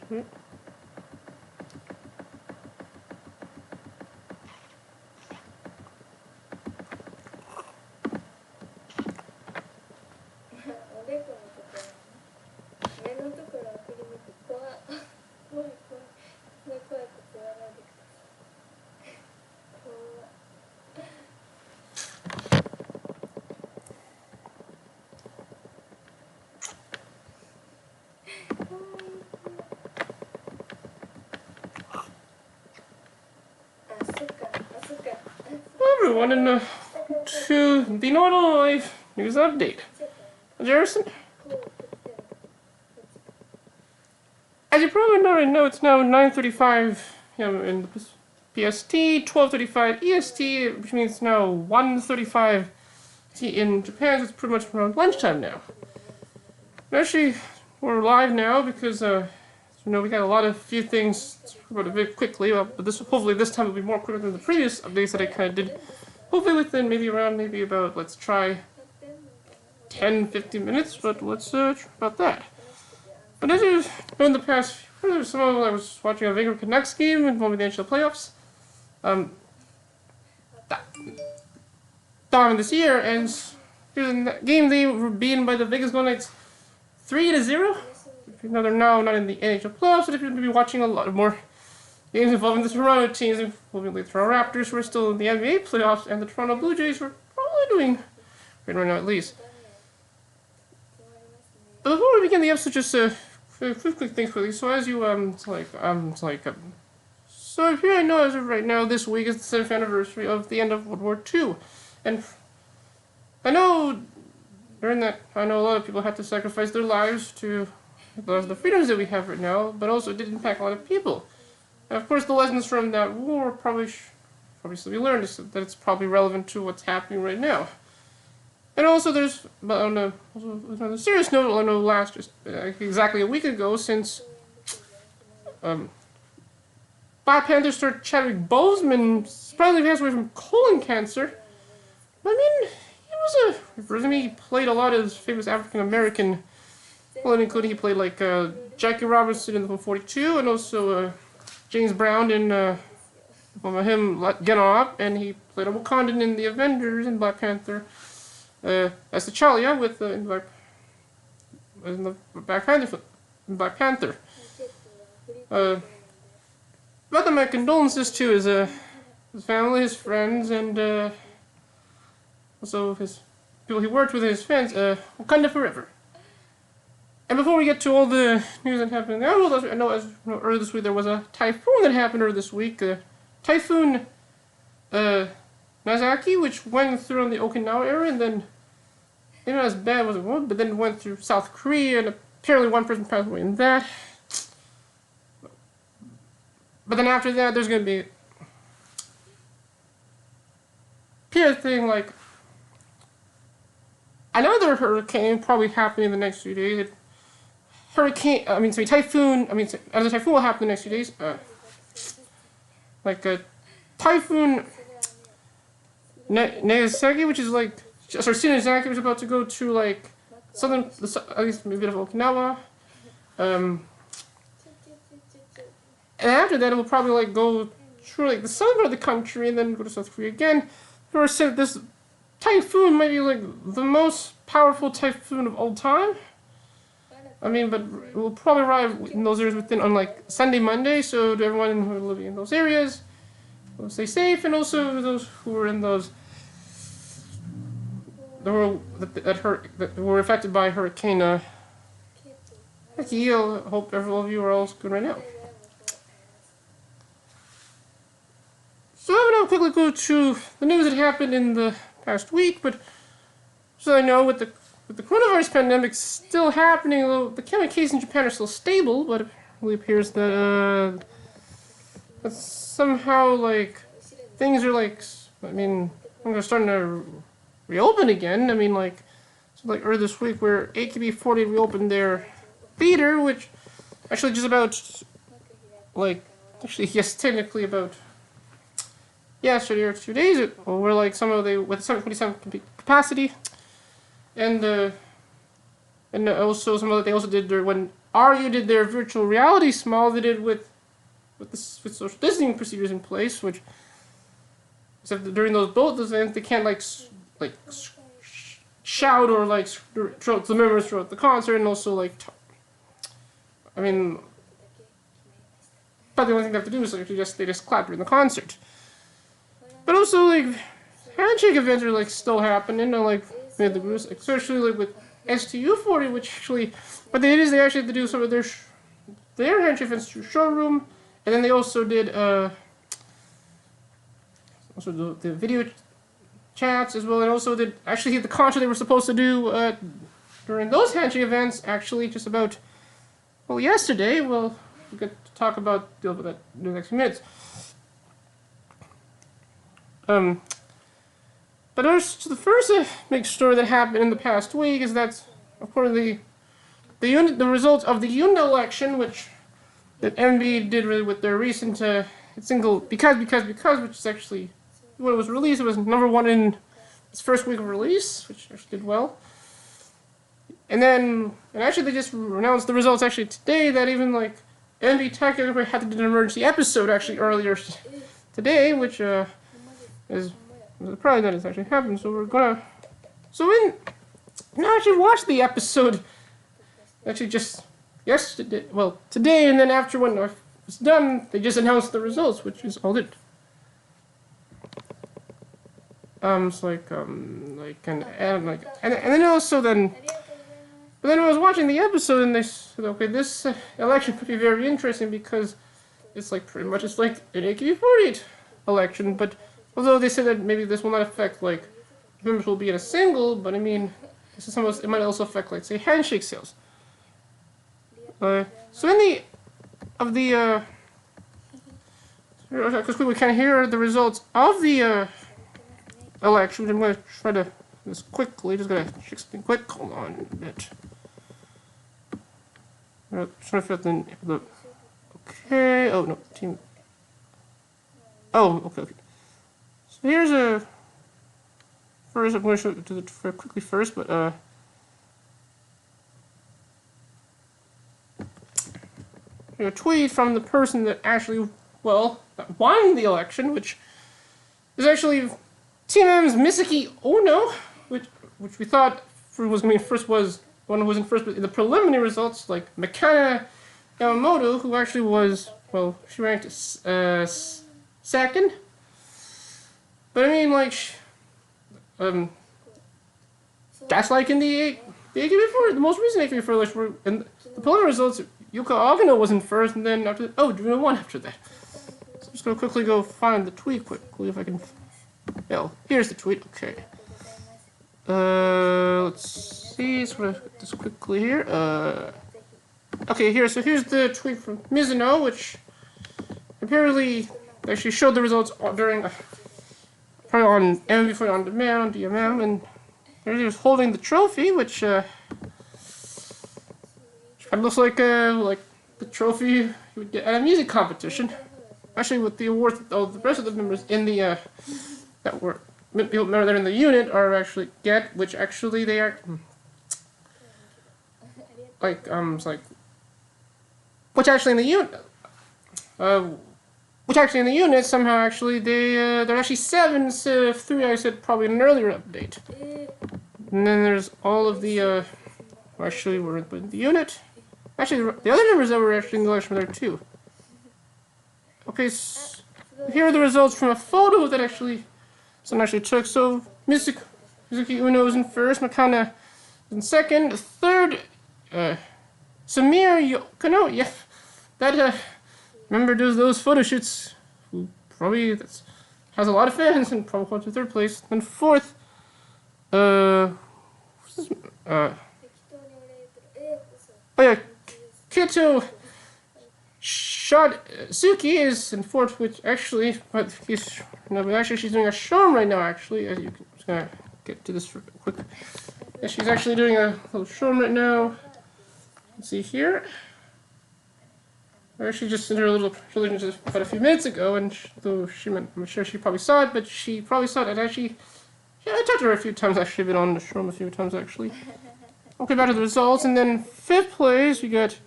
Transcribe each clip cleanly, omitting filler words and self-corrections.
Hmm. Everyone, to the normal life news update. Jerrison, as you probably already know, it's now 9:35 p.m. in the PST, 12:35 EST, which means it's now 1:35 in Japan. So it's pretty much around lunchtime now. And actually, we're live now because we got a lot of few things about a bit quickly. But hopefully this time will be more quicker than the previous updates that I kind of did. Hopefully within maybe about, let's try 10-15 minutes, but let's try about that. But as you know, in the past, some of I was watching a Vancouver Canucks game involving the NHL playoffs. This year, and here's in that game they were beaten by the Vegas Golden Knights 3-0. You know, they're now not in the NHL playoffs, but if you're going to be watching a lot more games involving the Toronto teams, involving the Toronto Raptors, who are still in the NBA playoffs, and the Toronto Blue Jays, who are probably doing great right now at least. But before we begin the episode, just quick things quickly. So as you so here I know as of right now, this week is the 7th anniversary of the end of World War II, and I know during that, I know a lot of people had to sacrifice their lives to the freedoms that we have right now, but also it did impact a lot of people. And of course, the lessons from that war probably still be learned, that it's probably relevant to what's happening right now. And also, there's, but on a serious note, I know just exactly a week ago, since Black Panther star Chadwick Boseman surprisingly passed away from colon cancer. I mean, he played a lot of famous African American, well, including he played like Jackie Robinson in the film 42, and also James Brown in him Get On Up, and he played a Wakandan in the Avengers and Black Panther as T'Challa with in the Black Panther. But my condolences to his family, his friends, and also his people he worked with, his fans. Wakanda forever. And before we get to all the news that happened in the world, I know earlier this week there was a typhoon that happened earlier this week. Typhoon Nazaki, which went through on the Okinawa area, and then, not as bad as it was, but then went through South Korea, and apparently one person passed away in that. But then after that, there's going to be a thing like, another hurricane probably happening in the next few days. Typhoon will happen in the next few days. Like a typhoon Nagasaki, which is like, Sinazaki, which is about to go to like at least maybe a bit of Okinawa. And after that, it will probably like go through like the southern part of the country and then go to South Korea again. They were said this typhoon might be like the most powerful typhoon of all time. I mean, but it will probably arrive in those areas on like Sunday, Monday. So to everyone who are living in those areas, stay safe, and also those who are in those that were affected by Hurricane I hope all of you are all good right now. So I'm going to quickly go to the news that happened in the past week, but so I know with the coronavirus pandemic still happening, although the count of cases in Japan are still stable, but it really appears that somehow like things are like, things are starting to reopen again. I mean, like earlier this week where AKB48 reopened their theater, which actually just about technically about yesterday or 2 days ago, where like some of they with 727 capacity, and also some of that they also did when Argue did their virtual reality small. They did with social distancing procedures in place, which except that during both events they can't shout or throughout the members throughout the concert, and also I mean, but the only thing they have to do is they just clap during the concert. But also handshake events are still happening, and with the groups, especially with STU40, which actually, but they actually have to do some of their handshake events through showroom, and then they also did also the video chats as well, and also did actually the concert they were supposed to do during those handshake events actually just about yesterday. Well, we get to talk about deal with that in the next few minutes. But the first big story that happened in the past week is that, of course, the results of the unit election, which that MV did really with their recent single because, which is actually when it was released, it was #1 in its first week of release, which actually did well. And actually they just announced the results actually today that even MV technically had to do an emergency episode actually earlier today, which is probably that has actually happened. So we're gonna actually watch the episode actually just yesterday, today, and then after when it's done, they just announced the results, which is all it. And then also then. But then I was watching the episode and they said, okay, this election could be very interesting because it's pretty much it's like an AKB48 election. But although they said that maybe this will not affect members will be in a single, but I mean, it might also affect say handshake sales. So because we can hear the results of the election, I'm going to try to just check something quick. Hold on a bit. Trying to figure out the okay. Oh no, team. Oh, okay. So here's first. I'm going to show it to very quickly first, but a tweet from the person that actually that won the election, which is actually Team M's Misaki Ono, which we thought was going to be first was one who was in first, but in the preliminary results, Makana Yamamoto, who actually was she ranked second. But I mean, that's in the AKB4, the most recent AKB4 list, where in the preliminary results, Yuka Agano was in first, and then after Dream 1 after that. So I'm just gonna quickly go find the tweet quickly if I can. Here's the tweet. Okay. Let's see. So I'm gonna get this quickly here. Okay, here's the tweet from Mizuno, which apparently actually showed the results during probably on MV4 on demand, DMM, and there he was holding the trophy, which kind of looks like the trophy you would get at a music competition. Actually, with the awards that all the rest of the members in the that were people that are in the unit are actually get, which actually they are which actually in the unit somehow actually they're actually 7 instead of 3. I said probably in an earlier update. And then there's all of the actually were in the unit. Actually, the other members that were actually in the election were there too. Okay, so here are the results from a photo that someone actually took. So Mizuki Uno is in first, Makana is in second, third, Samir Yokano, yeah, that remember does those photo shoots, who probably has a lot of fans and probably went to third place. Then fourth, Kito Suki is in fourth, which actually, she's doing a showroom right now. Actually, as you can, I'm just gonna get to this for quick. Yeah, she's actually doing a little showroom right now. Let's see here. She just did her little trilogy just about a few minutes ago, and I'm sure she probably saw it, but she probably saw it. And actually, I talked to her a few times. Actually, been on the showroom a few times actually. Okay, back to the results, and then fifth place we got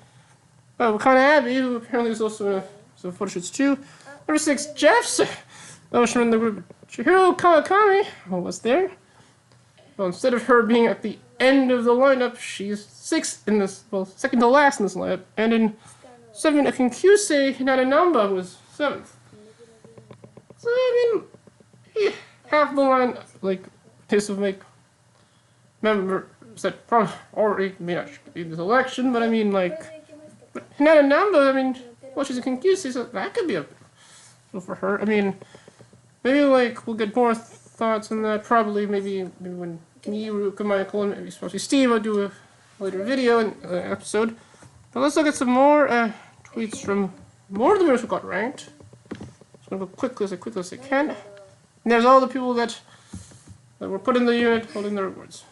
Wakana Abby, who apparently was also in some photo shoots too. Number 6, Jeffs. Oh, she in the group. Chihiro Kawakami was there. Well, instead of her being at the end of the lineup, she's 6th in this, well, second to last in this lineup. And in 7, Akinkuse Hinanamba was 7th. So, I mean, half the line, like, this would make members that probably already may not be in this election, but I mean, like, but Hinanamba, I mean, well, she's a Akinkuse, so that could be a for her. I mean, maybe, like, we'll get more thoughts on that, probably, maybe when me, Ruka, Michael, and maybe especially Steve will do a later video and episode. But let's look at some more tweets from more of the members who got ranked. Just gonna go quickly as I can. And there's all the people that were put in the unit holding their rewards.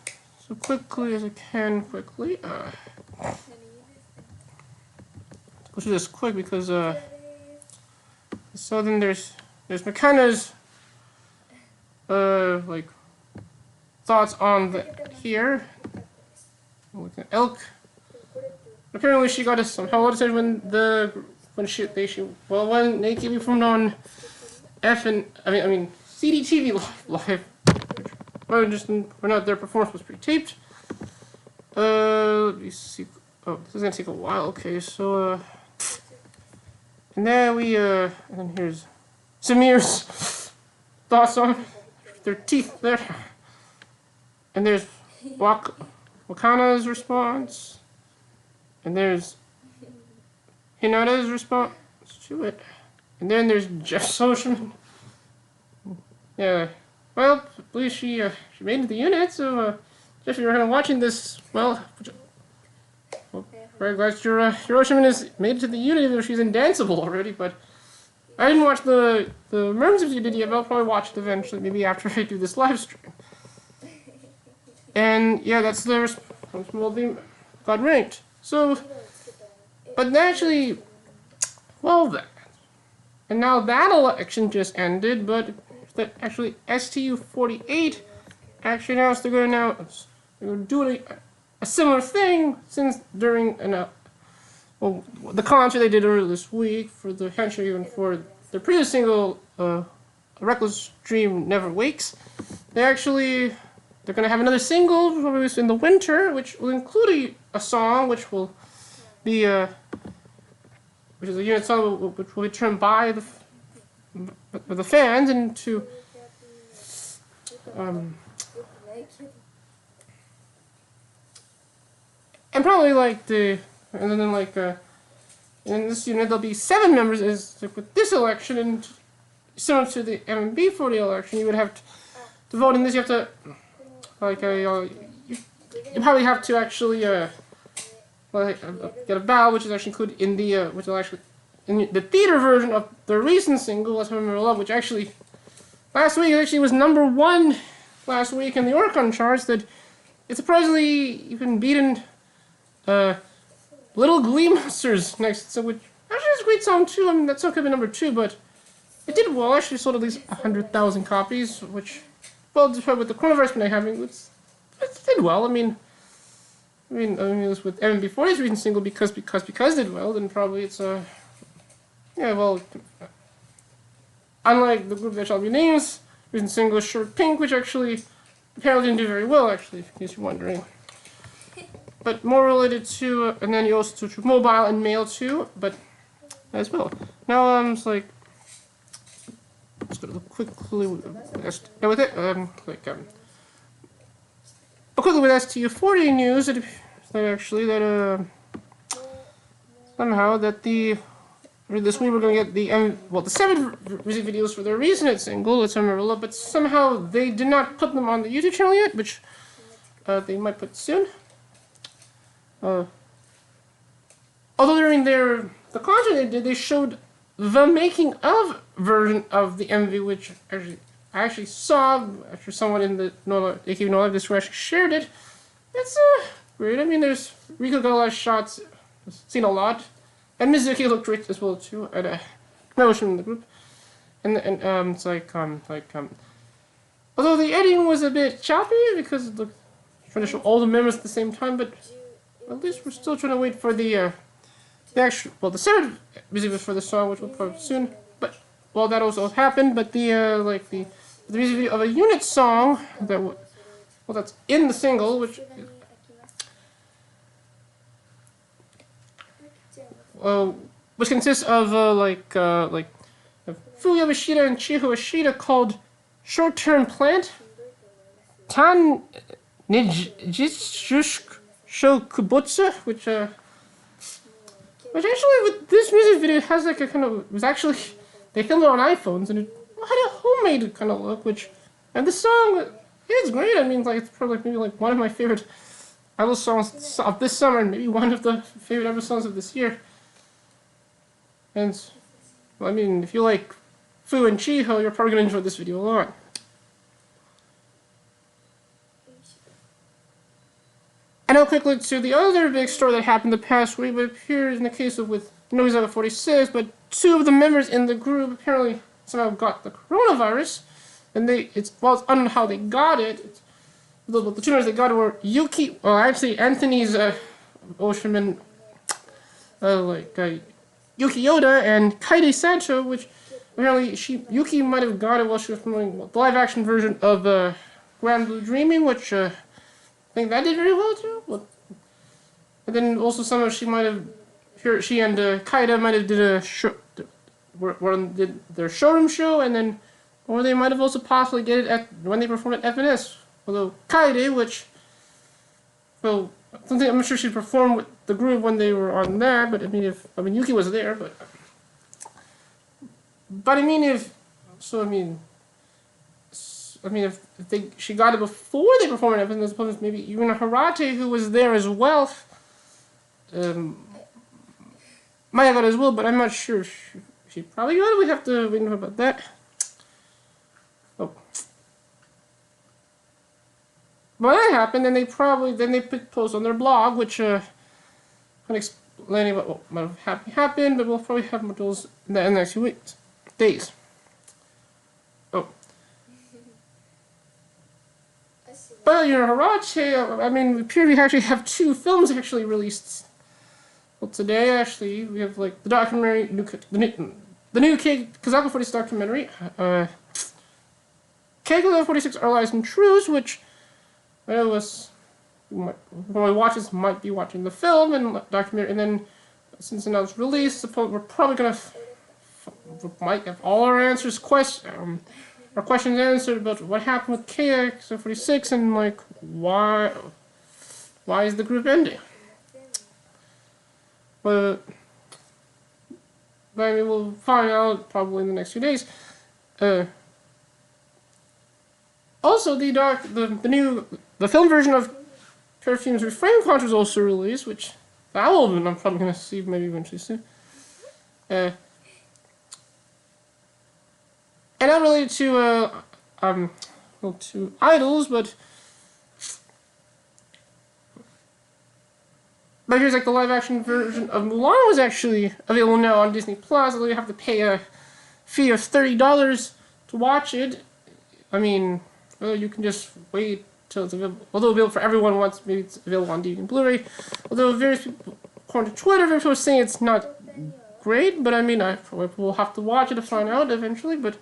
So quickly as I can, quickly. Go through this quick because so then there's McKenna's like thoughts on the here. Look at Elk. Apparently she got us somehow attention when when they came from on CDTV live. Well, we're not their performance was pre-taped. Let me see. Oh, this is gonna take a while. Okay, so and then and then here's Samir's thoughts on their teeth there. And there's Wakana's response. And there's Hinata's response to it. And then there's Jeff Soshman. Yeah. Well, at least she made it to the unit, so Jeff, if you're watching this, well, very glad your Oshman has made it to the unit, even though she's in Danceable already, but I didn't watch the Merms if you did yet, but I'll probably watch it eventually, maybe after I do this live stream. And yeah, that's the response from all the got ranked. So, but actually, well then, and now that election just ended, but that actually STU 48 actually announced they're going to do a similar thing since during the concert they did earlier this week for the handshake even for their previous single, A Reckless Dream Never Wakes. They're going to have another single released in the winter, which will include a song which will be which is a unit song which will be turned by the fans into and probably and then in this unit there'll be 7 members as with this election, and similar to the MMB 40 election you would have to vote in this. You have to you probably have to actually get a ballot, which is actually included in the which will actually in the theater version of the recent single "Let's Remember Love," which actually last week was #1 last week in the Oricon charts. That it surprisingly even beaten Little Glee Monsters next, so which actually is a great song too. I mean that song could be #2, but it did well. Actually sold at least 100,000 copies, which, well, despite with the coronavirus been having, it did well. I mean, it was with MB40's recent single because did well. Then probably it's yeah, well, unlike the group that shall be named, recent single Short Pink, which actually apparently didn't do very well. Actually, in case you're wondering. But more related to, and then you also to mobile and mail too, but as well. Now it's like. Let's go quickly with quickly with STU 40 news that somehow that this week we're going to get the 7 music videos for their recent single, Let's Remember Love, but somehow they did not put them on the YouTube channel yet, which they might put soon. Although during the concert they did, they showed the making of version of the MV, which I actually saw after someone in the AKB No Live Discord actually shared it. It's great. I mean, Rico got a lot of shots, seen a lot, and Mizuki looked great as well too. And Motion in the group, and it's although the editing was a bit choppy because it looked trying to show all the members at the same time, but at least we're still trying to wait for the the separate music video for the song, which will probably soon, but, well, that also happened, but the music video of a unit song that, well, that's in the single, which, which consists of, Fuyo Ishida and Chiho Ishida, called Short-Term Plant, Tan Nijitsush Shokubutsu, which actually, with this music video, has like a kind of, it was actually, they filmed it on iPhones, and it had a homemade kind of look, and the song, it's great. I mean, like, it's probably maybe like one of my favorite idol songs of this summer, and maybe one of the favorite idol songs of this year. And, well, I mean, if you like Fu and Chiho, you're probably going to enjoy this video a lot. And now quickly to the other big story that happened the past week, but it appears in the case of with Noizawa 46, but two of the members in the group apparently somehow got the coronavirus, and it's unknown how they got it. The two members that got it were Anthony's Oceanman, Yuki Yoda and Kaide Sancho, which apparently Yuki might have got it while she was promoting the live-action version of Grand Blue Dreaming, which I think that did very well too. And then also somehow she and Kaida might have did a show, did their showroom show, and then, or they might have also possibly get it when they performed at FNS. Although Kaide, which, well, something I'm not sure she performed with the group when they were on that, but I mean Yuki was there, but if she got it before they performed it, as opposed to maybe even Harate, who was there as well, might have got it as well, but I'm not sure. She probably got it. We have to wait about that. Oh. But that happened, and they put posts on their blog, which kind of explaining about what might have happened, but we'll probably have more details in the next few days. Oh. But Harache, I mean, we actually have two films actually released. Well, today actually we have like the documentary, the new Kazako 46 documentary, Kazako 46 Our Lives and Truths, which I know my watchers might be watching the film and documentary, and then since now it's released, we're probably gonna might have all our our questions answered about what happened with KX 46 and like why is the group ending. But I mean, we'll find out probably in the next few days. Also, the film version of Perfume's Refrain Contra was also released, which I'm probably gonna see maybe eventually soon. And not related to to idols, but here's like the live-action version of Mulan was actually available now on Disney Plus. Although you have to pay a fee of $30 to watch it. I mean, you can just wait till it's available. Although available for everyone once, maybe it's available on DVD and Blu-ray. Although various people, according to Twitter, various people are saying it's not great. But I mean, I probably will have to watch it to find out eventually. But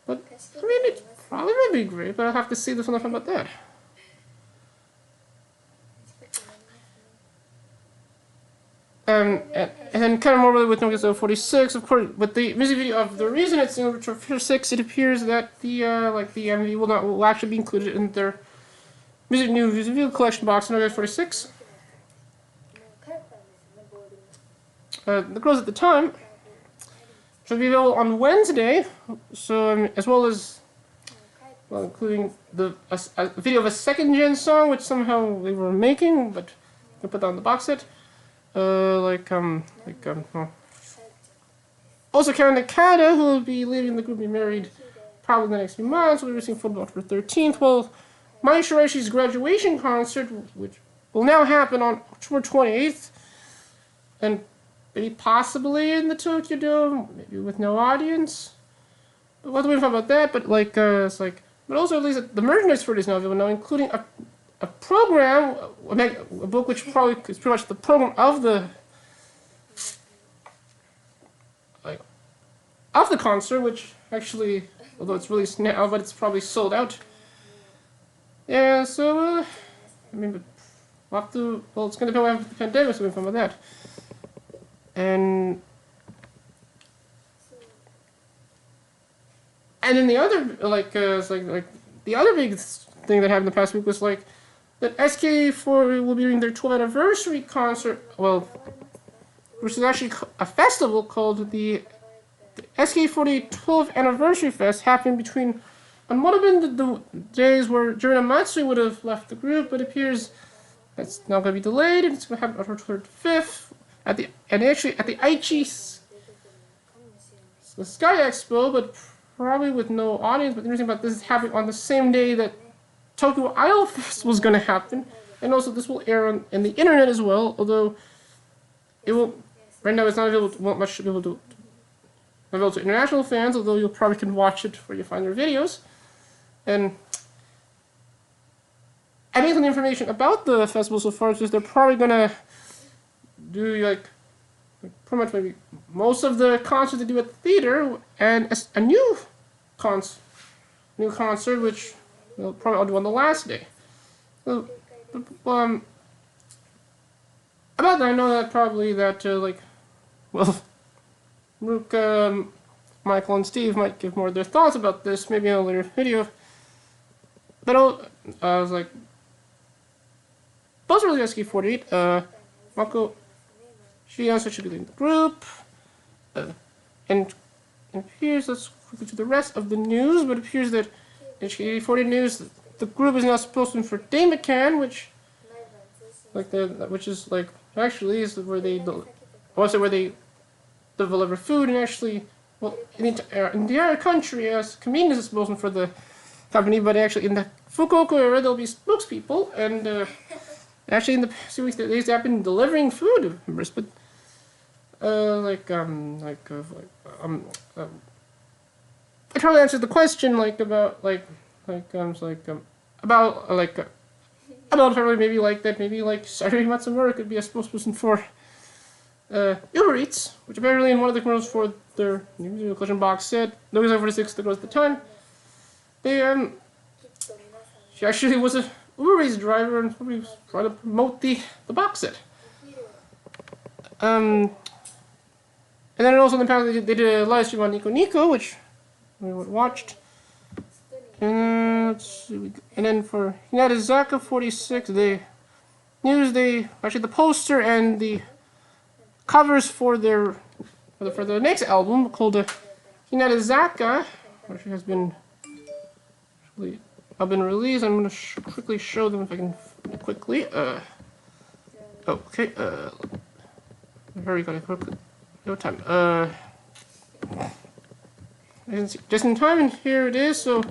I mean, it probably might be great. But I'll have to see the film about that. And then kind of more really with Nokia 46, of course, with the music video of the reason it's in Retro 6, it appears that the MV will actually be included in their new music video collection box in Nokia 46. The girls at the time should be available on Wednesday, so as well as including a video of a second gen song which somehow they were making, but they put that on the box set. Also, Karen Nakata, who will be leaving the group, be married probably in the next few months. We'll be receiving photo on October 13th. Well, Mai Shireshi's graduation concert, which will now happen on October 28th, and maybe possibly in the Tokyo Dome, maybe with no audience. But what do we know about that? But but also at least the merchandise for it is now available now, including a program, a book which probably is pretty much the program of the of the concert, which actually, although it's released now, but it's probably sold out. Yeah, so, I mean, but we'll have to, well, it's going to depend on the pandemic, so we can find about that. And then the other, it's like the other big thing that happened the past week was, like, that SK4 will be doing their 12th anniversary concert, well, which is actually a festival called the SK40 12th Anniversary Fest, happened between, on what have been the days where Jerrison Matsui would have left the group, but it appears that's now going to be delayed, and it's going to happen on October 5th, at the Aichi the Sky Expo, but probably with no audience. But the interesting about this is happening on the same day that Tokyo Idol Fest was going to happen, and also this will air on the internet as well. Although it will, right now it's not available. Won't much be able to available to international fans. Although you probably can watch it where you find their videos, and I think some information about the festival so far is just they're probably going to do like pretty much maybe most of the concerts they do at the theater, and a new concert, which they'll probably all do on the last day. So, about that, I know that probably that Rook, Michael, and Steve might give more of their thoughts about this, maybe in a later video. But I was like, both really SK48. Mako. She also should be leading the group. And it appears, let's quickly to the rest of the news, but it appears that in HK40 news, the group is now supposed to be for Day McCann, which is like, actually is where they, where they deliver food, and actually, well, in the entire country, as convenience is supposed for the company, but actually in the Fukuoka area, there'll be spokespeople, and actually in the past few weeks, they have been delivering food to members, but I try to answer the question about probably maybe Saturday Matsumura could be a spokesperson for Uber Eats, which apparently in one of the commercials for their new collection box set, Nokia 46 that goes at the time, she actually was a Uber Eats driver and probably was trying to promote the box set. And then also in the past they did a live stream on Nico Nico, which we watched. And let's see, and then for Hinatazaka 46, the poster and the covers for the next album called Hinatazaka, which has been released. I'm going to quickly show them if I can quickly. Okay. Very good. No time. Just in time, and here it is. So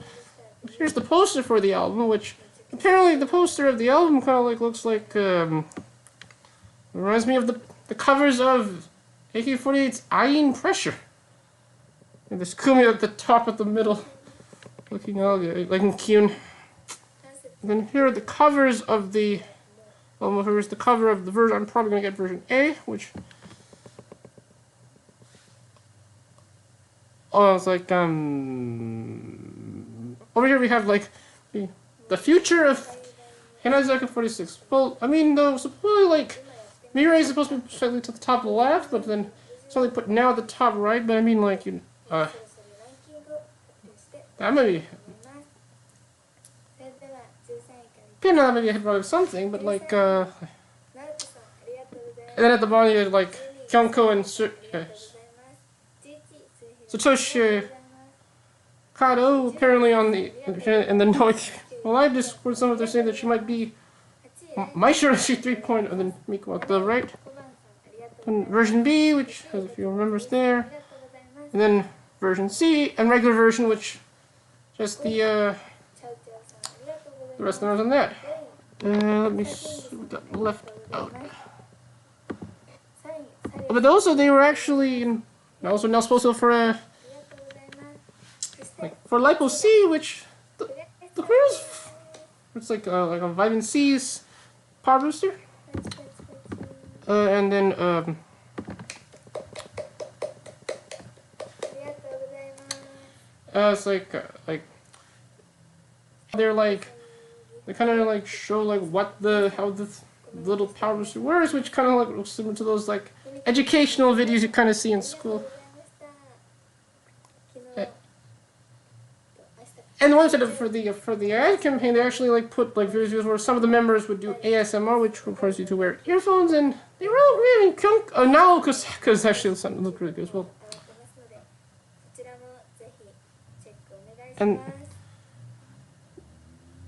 here's the poster for the album, which apparently the poster of the album kind of looks like reminds me of the covers of AK-48's Eyeing Pressure. And this Kumi at the top of the middle, looking like in Kyun. And then here are the covers of the. Well, here's the cover of the version. I'm probably gonna get version A, which. Oh, it's like over here we have the future of Hinatazaka 46. Well, I mean, though, supposedly Mirai is supposed to be slightly to the top left, but then it's only put now at the top right. But I mean, that might be. Okay, now that maybe I had probably something, but and then at the bottom you had Kyonko and Satoshi Kado apparently on the live Discord. Some of them saying that she might be Maishirashi 3.0, and then Miku at the right. And version B, which has a few members there, and then version C and regular version, which just the rest of the numbers on that. Let me see what got left out. But also they were actually also now supposed to for Lipo C, which the cruise, it's like a vitamin C's power booster, and then It's like they're like they kind of like show like how the little power booster works, which kind of like looks similar to those like educational videos you kind of see in school. And the ones that for the ad campaign, they actually like put like videos where some of the members would do ASMR, which requires you to wear earphones, and they were all really cute. No, because actually the sound looked really good as well. And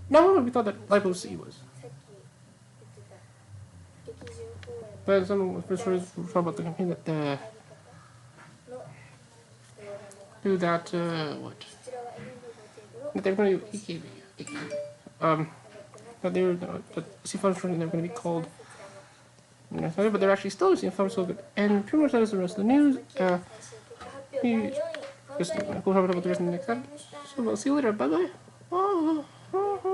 now we thought that Lipo C was. But some first words talk about the campaign that do that what? That they're going to do that they were that C funds they're going to be called. But they're actually still C funds so good. And pretty much that is the rest of the news. We'll talk about the rest in the next episode. So we'll see you later. Bye bye.